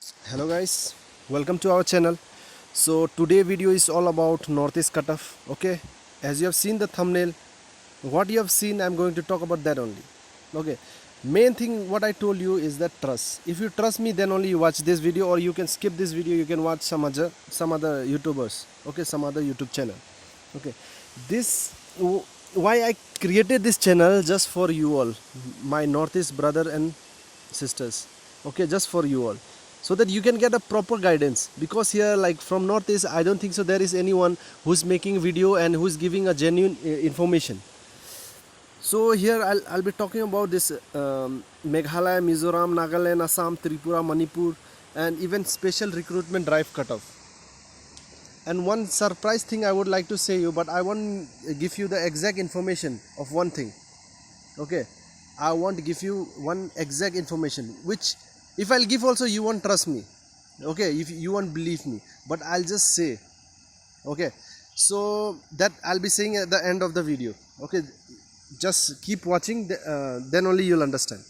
Hello guys, welcome to our channel. So today video is all about northeast cutoff. Okay, as you have seen the thumbnail, what you have seen, I'm going to talk about that only. Okay, main thing what I told you is that trust. If you trust me, then only you watch this video, or you can skip this video. You can watch some other YouTubers. Okay, some other YouTube channel. Okay, this why I created this channel just for you all, my northeast brother and sisters. Okay, just for you all, so that you can get a proper guidance, because here, like from northeast, I don't think so there is anyone who's making video and who's giving a genuine information. So here I'll be talking about this Meghalaya, Mizoram, Nagaland, Assam, Tripura, Manipur, and even special recruitment drive cutoff. And one surprise thing I would like to say you, but I won't give you the exact information of one thing. Okay, I want to give you one exact information, which if I'll give also, you won't trust me. Okay, if you won't believe me, but I'll just say. Okay, so that I'll be saying at the end of the video. Okay, just keep watching, then only you'll understand.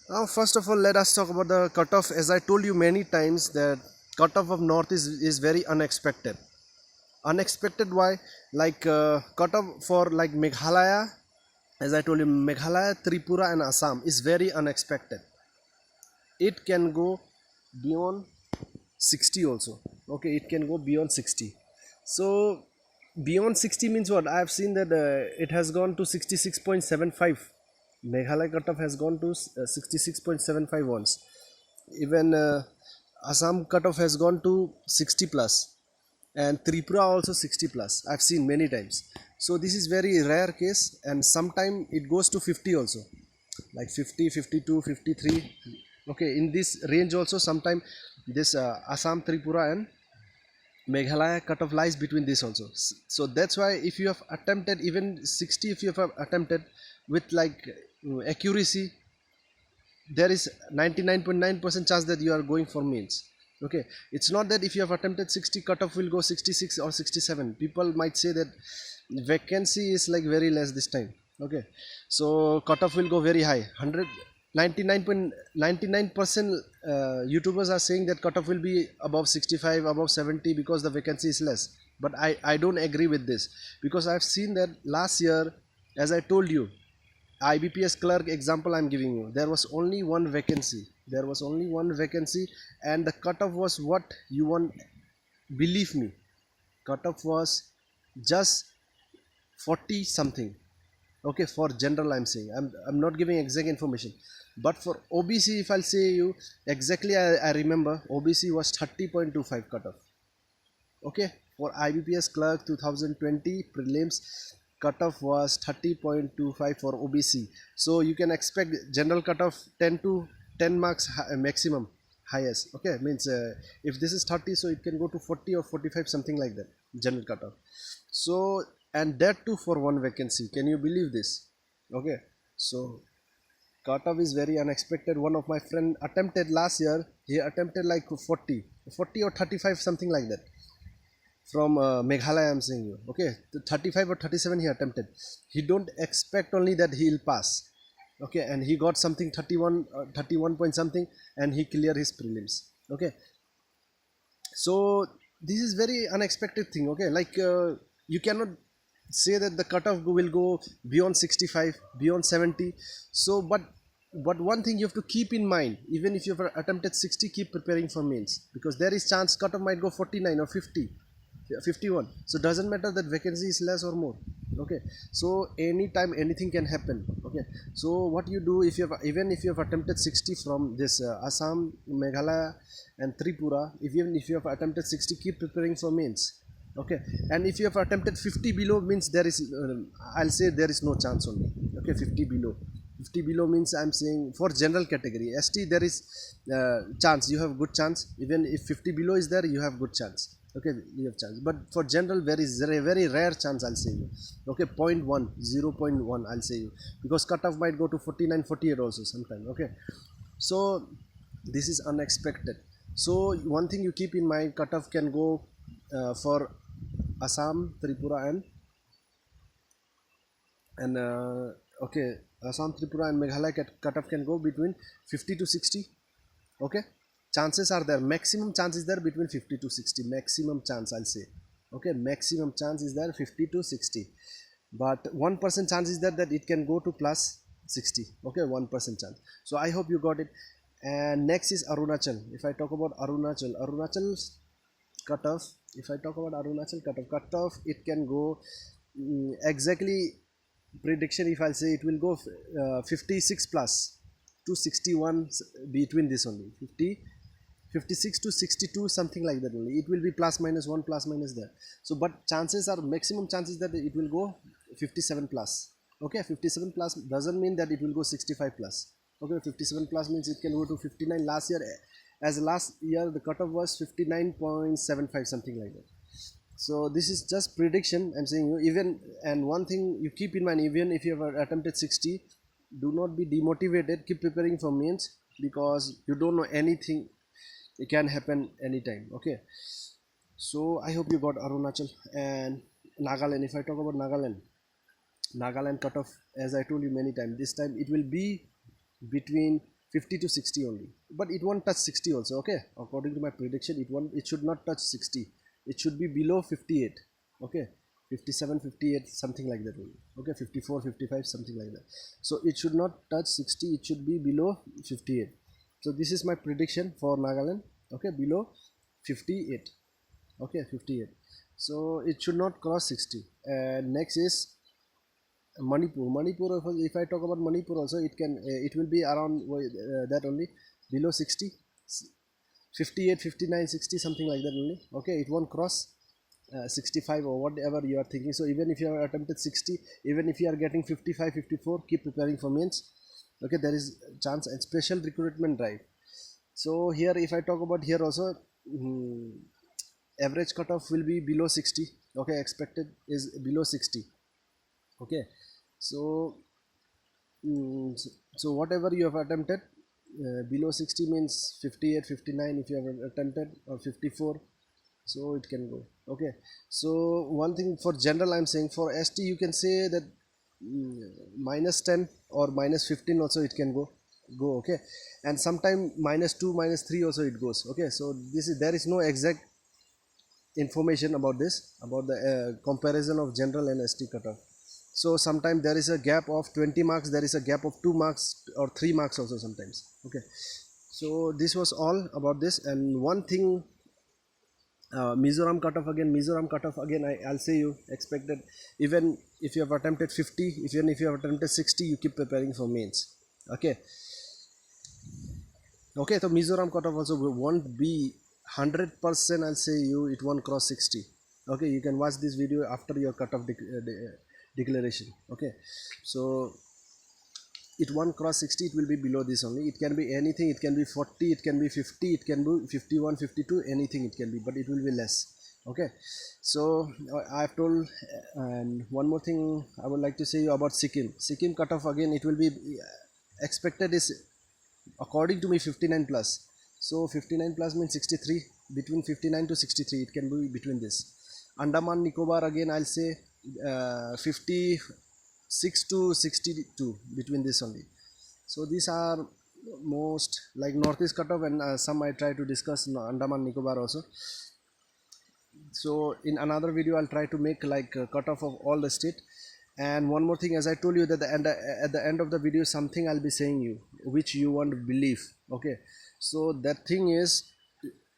Now first of all, let us talk about the cutoff. As I told you many times, that cutoff of north is very unexpected. Unexpected why? Like cutoff for like Meghalaya, as I told you, Meghalaya, Tripura and Assam is very unexpected. It can go beyond 60 also. Okay, it can go beyond 60. So beyond 60 means what? I have seen that it has gone to 66.75. Meghalaya cutoff has gone to 66.75 once. Even Assam cutoff has gone to 60 plus, and Tripura also 60 plus. I've seen many times. So this is very rare case, and sometime it goes to 50 also, like 50, 52, 53. Okay, in this range also sometime this Assam, Tripura and Meghalaya cutoff lies between this also. So that's why if you have attempted even 60, if you have attempted with like accuracy, there is 99.9% chance that you are going for mains. Okay, it's not that if you have attempted 60, cutoff will go 66 or 67. People might say that vacancy is like very less this time. Okay, so cutoff will go very high, 100, 99.99% YouTubers are saying that cutoff will be above 65, above 70, because the vacancy is less. But I don't agree with this, because I've seen that last year, as I told you, IBPS clerk example I'm giving you, there was only one vacancy. There was only one vacancy, and the cutoff was what you want. Believe me, cutoff was just 40 something. Okay, for general I'm saying, I'm not giving exact information, but for OBC, if I'll say you exactly, I remember OBC was 30.25 cutoff. Okay, for IBPS clerk 2020 prelims, cutoff was 30.25 for OBC. So you can expect general cutoff 10 to 10 marks maximum, highest. Okay, means if this is 30, so it can go to 40 or 45, something like that, general cutoff. So, and that too for one vacancy. Can you believe this? Okay, so cutoff is very unexpected. One of my friend attempted last year, he attempted like 40 or 35, something like that, from Meghalaya I'm saying you. Okay, 35 or 37 he attempted. He don't expect only that he'll pass. Okay, and he got something 31, 31 point something, and he cleared his prelims. Okay, so this is very unexpected thing. Okay, like you cannot say that the cutoff will go beyond 65, beyond 70. So but one thing you have to keep in mind, even if you've attempted 60, keep preparing for mains, because there is chance cutoff might go 49 or 50, 51. So doesn't matter that vacancy is less or more. Okay, so anytime anything can happen. Okay, so what you do, if you have, even if you have attempted 60 from this Assam, Meghalaya and Tripura, even if you have attempted 60, keep preparing for mains. Okay, and if you have attempted 50 below, means there is I'll say there is no chance only. Okay, 50 below, 50 below means I'm saying for general category. ST there is chance, you have good chance. Even if 50 below is there, you have good chance. Okay, you have chance, but for general, very rare chance, I'll say you. Okay, 0.1, 0.1, I'll say you, because cutoff might go to 49, 48 also sometime. Okay, so this is unexpected. So one thing you keep in mind, cutoff can go for Assam, Tripura and okay, Assam, Tripura and Meghalaya cutoff can go between 50 to 60. Okay, chances are there, maximum chance is there between 50 to 60, maximum chance I'll say. Okay, maximum chance is there 50 to 60, but 1% chance is there that it can go to plus 60. Okay, 1% chance. So I hope you got it. And next is Arunachal. If I talk about Arunachal cutoff, if I talk about Arunachal cutoff, it can go exactly prediction, if I'll say, it will go 56 plus to 61, between this only, 56 to 62, something like that only. It will be plus minus 1, plus minus there. So but chances are, maximum chances that it will go 57 plus. Okay, 57 plus doesn't mean that it will go 65 plus. Okay, 57 plus means it can go to 59. Last year, as last year the cutoff was 59.75, something like that. So this is just prediction I'm saying you. Even, and one thing you keep in mind, even if you have attempted 60, do not be demotivated, keep preparing for mains, because you don't know anything, it can happen anytime. Okay, so I hope you got Arunachal. And Nagaland, if I talk about Nagaland cutoff, as I told you many times, this time it will be between 50 to 60 only, but it won't touch 60 also. Okay, according to my prediction, it should not touch 60, it should be below 58. Okay, 57, 58, something like that only. Okay, 54, 55, something like that. So it should not touch 60, it should be below 58. So this is my prediction for Nagaland. Okay, below 58. Okay, 58. So it should not cross 60. And next is Manipur, if I talk about Manipur also, it will be around that only, below 60, 58, 59, 60, something like that only. Okay, it won't cross 65 or whatever you are thinking. So even if you have attempted 60, even if you are getting 55, 54, keep preparing for mains. Okay, there is chance. And special recruitment drive. So here, if I talk about here also, average cutoff will be below 60. Okay, expected is below 60. Okay, so so whatever you have attempted, below 60 means 58, 59 if you have attempted, or 54, so it can go. Okay, so one thing for general I'm saying, for ST you can say that minus 10 or minus 15 also it can go. Okay, and sometime minus 2, minus 3 also it goes. Okay, so there is no exact information about this, about the comparison of general and ST cutoff. So sometimes there is a gap of 20 marks, there is a gap of 2 marks or 3 marks also sometimes. Okay, so this was all about this. And one thing, Mizoram cutoff again, I'll say you expected, even if you have attempted 50, even if you have attempted 60, you keep preparing for mains. Okay, so Mizoram cutoff also won't be 100%, I'll say you, it won't cross 60. Okay, you can watch this video after your cutoff declaration. Okay, so it won't cross 60, it will be below this only. It can be anything, it can be 40, it can be 50, it can be 51, 52, anything it can be, but it will be less. Okay, so I've told. And one more thing I would like to say you about Sikkim cutoff, again it will be expected is, according to me, 59 plus. So 59 plus means 63, between 59 to 63, it can be between this. Andaman Nicobar, again I'll say 56 to 62, between this only. So these are most like Northeast cutoff, and some I try to discuss Andaman Nicobar also. So in another video I'll try to make like a cutoff of all the state. And one more thing, as I told you that at the end of the video, something I'll be saying you which you want to believe. Okay, so that thing is,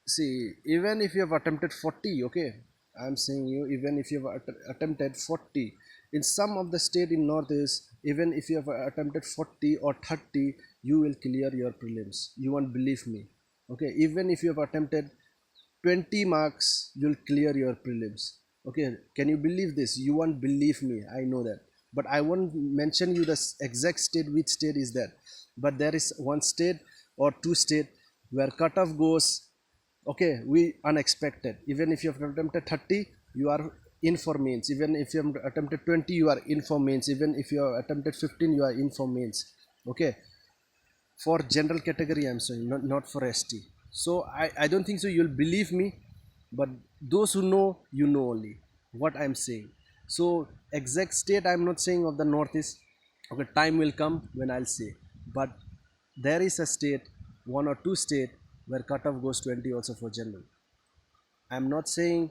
see, even if you have attempted 40, okay, I'm saying you, even if you have attempted 40 in some of the state in Northeast, even if you have attempted 40 or 30, you will clear your prelims. You won't believe me. Okay, even if you have attempted 20 marks, you'll clear your prelims. Okay, can you believe this? You won't believe me, I know that, but I won't mention you the exact state, which state is that, but there is one state or two state where cutoff goes, okay, we unexpected. Even if you have attempted 30, you are in for mains. Even if you have attempted 20, you are in for mains. Even if you have attempted 15, you are in for mains. Okay, for general category I'm saying, not for ST. So I don't think so you'll believe me, but those who know, you know only what I'm saying. So exact state I'm not saying of the Northeast. Okay, time will come when I'll say, but there is a state, one or two state where cutoff goes 20 also for general. I'm not saying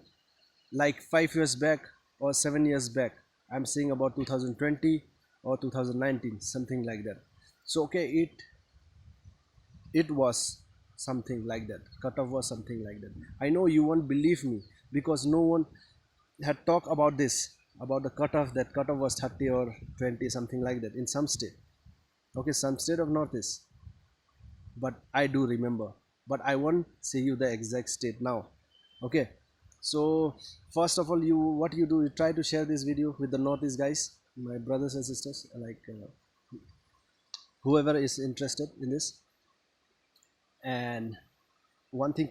like 5 years back or 7 years back. I'm saying about 2020 or 2019, something like that. So okay, it was something like that. Cutoff was something like that. I know you won't believe me because no one had talked about this, about the cutoff, that cutoff was 30 or 20, something like that in some state. Okay, some state of Northeast, but I do remember. But I won't say you the exact state now. Okay, so first of all, you what you do, you try to share this video with the Northeast guys, my brothers and sisters, like whoever is interested in this. And one thing,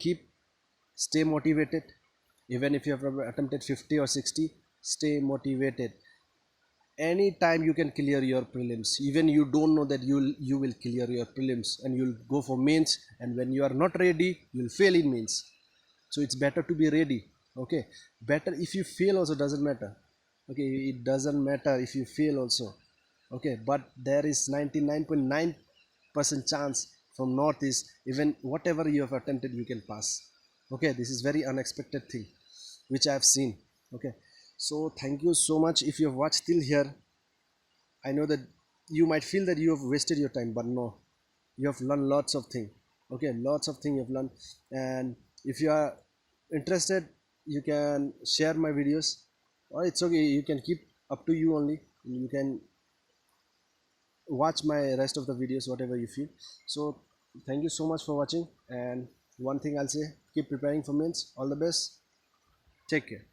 stay motivated. Even if you have attempted 50 or 60, stay motivated. Anytime you can clear your prelims, even you don't know that you will clear your prelims and you'll go for mains, and when you are not ready you'll fail in mains. So it's better to be ready. Okay, better if you fail also, doesn't matter. Okay, it doesn't matter if you fail also. Okay, but there is 99.9% chance from Northeast, even whatever you have attempted you can pass. Okay, this is very unexpected thing which I have seen. Okay, so thank you so much if you have watched till here. I know that you might feel that you have wasted your time, but no, you have learned lots of things. Okay, lots of things you have learned. And if you are interested, you can share my videos, or it's okay, you can keep up to you only. You can watch my rest of the videos, whatever you feel. So thank you so much for watching. And one thing I'll say, keep preparing for mains. All the best. Take care.